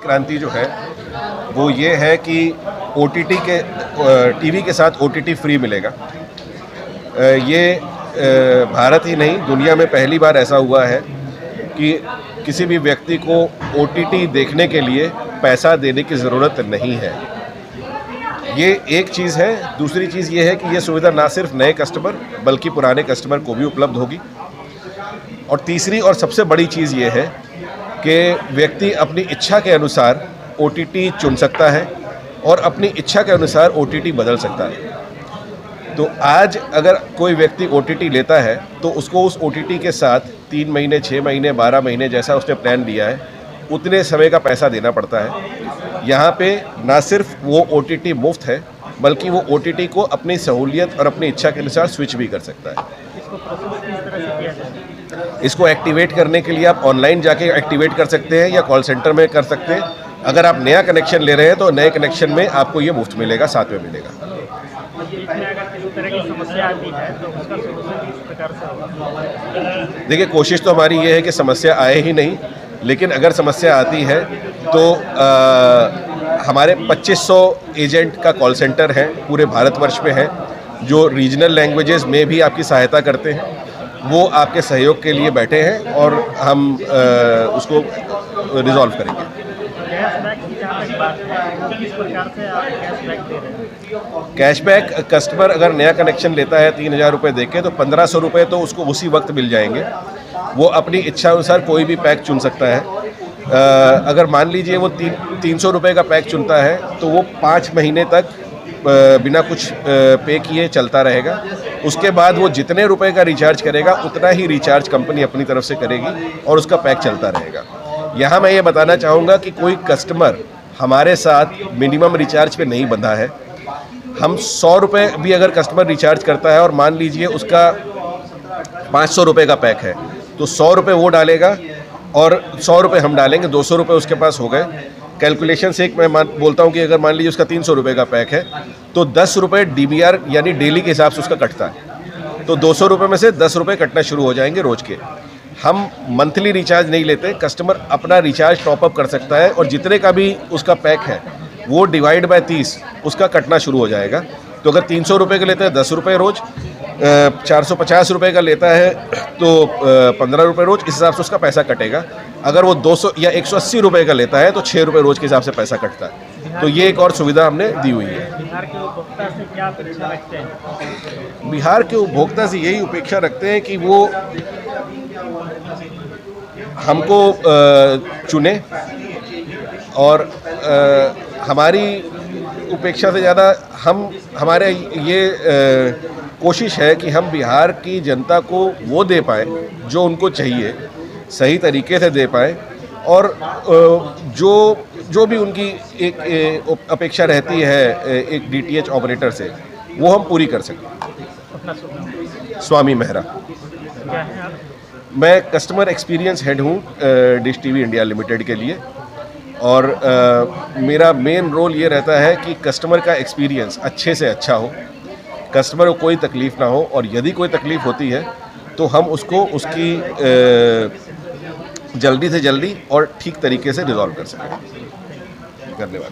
क्रांति जो है वो ये है कि OTT के टीवी के साथ OTT फ्री मिलेगा। ये भारत ही नहीं दुनिया में पहली बार ऐसा हुआ है कि किसी भी व्यक्ति को OTT देखने के लिए पैसा देने की ज़रूरत नहीं है। ये एक चीज़ है। दूसरी चीज़ ये है कि ये सुविधा ना सिर्फ नए कस्टमर बल्कि पुराने कस्टमर को भी उपलब्ध होगी। और तीसरी और सबसे बड़ी चीज़ ये है कि व्यक्ति अपनी इच्छा के अनुसार OTT चुन सकता है और अपनी इच्छा के अनुसार OTT बदल सकता है। तो आज अगर कोई व्यक्ति OTT लेता है तो उसको उस OTT के साथ 3 महीने, 6 महीने, 12 महीने जैसा उसने प्लान लिया है उतने समय का पैसा देना पड़ता है। यहाँ पे ना सिर्फ वो OTT मुफ्त है बल्कि वो OTT को अपनी सहूलियत और अपनी इच्छा के अनुसार स्विच भी कर सकता है। इसको एक्टिवेट करने के लिए आप ऑनलाइन जाके एक्टिवेट कर सकते हैं या कॉल सेंटर में कर सकते हैं। अगर आप नया कनेक्शन ले रहे हैं तो नए कनेक्शन में आपको ये मुफ्त मिलेगा, साथ में मिलेगा। देखिए, कोशिश तो हमारी ये है कि समस्या आए ही नहीं, लेकिन अगर समस्या आती है तो हमारे 2500 एजेंट का कॉल सेंटर है, पूरे भारतवर्ष में है, जो रीजनल लैंग्वेजेस में भी आपकी सहायता करते हैं। वो आपके सहयोग के लिए बैठे हैं और हम उसको रिजॉल्व करेंगे। कैशबैक कस्टमर अगर नया कनेक्शन लेता है 3000 रुपये दे के तो 1500 रुपये तो उसको उसी वक्त मिल जाएंगे। वो अपनी इच्छा अनुसार कोई भी पैक चुन सकता है। अगर मान लीजिए वो 300 रुपये का पैक चुनता है तो वो 5 महीने तक बिना कुछ पे किए चलता रहेगा। उसके बाद वो जितने रुपए का रिचार्ज करेगा उतना ही रिचार्ज कंपनी अपनी तरफ से करेगी और उसका पैक चलता रहेगा। यहाँ मैं ये बताना चाहूँगा कि कोई कस्टमर हमारे साथ मिनिमम रिचार्ज पे नहीं बंधा है। हम 100 रुपये भी अगर कस्टमर रिचार्ज करता है और मान लीजिए उसका 500 रुपये का पैक है तो 100 रुपये वो डालेगा और 100 रुपये हम डालेंगे, 200 रुपये उसके पास हो गए। कैलकुलेशन से मैं बोलता हूँ कि अगर मान लीजिए उसका 300 रुपये का पैक है तो 10 रुपये DBR यानी डेली के हिसाब से उसका कटता है। तो 200 रुपये में से 10 रुपये कटना शुरू हो जाएंगे रोज के। हम मंथली रिचार्ज नहीं लेते, कस्टमर अपना रिचार्ज टॉपअप कर सकता है और जितने का भी उसका पैक है वो डिवाइड बाय 30 उसका कटना शुरू हो जाएगा। तो अगर 300 रुपये का लेता है 10 रुपये रोज, 450 रुपये का लेता है तो 15 रुपये रोज, इस हिसाब से उसका पैसा कटेगा। अगर वो 200 या 180 रुपये का लेता है तो 6 रुपये रोज के हिसाब से पैसा कटता है। तो ये एक और सुविधा हमने दी हुई है। बिहार के उपभोक्ता से क्या अपेक्षा रखते हैं? बिहार के उपभोक्ता से यही अपेक्षा रखते हैं कि वो हमको चुने और हमारी उपेक्षा से ज़्यादा हमारे ये कोशिश है कि हम बिहार की जनता को वो दे पाएँ जो उनको चाहिए, सही तरीके से दे पाएँ और जो भी उनकी एक अपेक्षा रहती है एक DTH ऑपरेटर से वो हम पूरी कर सकें। स्वामी मेहरा। क्या है आप? मैं कस्टमर एक्सपीरियंस हेड हूँ डिश TV इंडिया लिमिटेड के लिए और मेरा मेन रोल ये रहता है कि कस्टमर का एक्सपीरियंस अच्छे से अच्छा हो, कस्टमर को कोई तकलीफ़ ना हो और यदि कोई तकलीफ़ होती है तो हम उसको उसकी जल्दी से जल्दी और ठीक तरीके से रिजॉल्व कर सकें। धन्यवाद।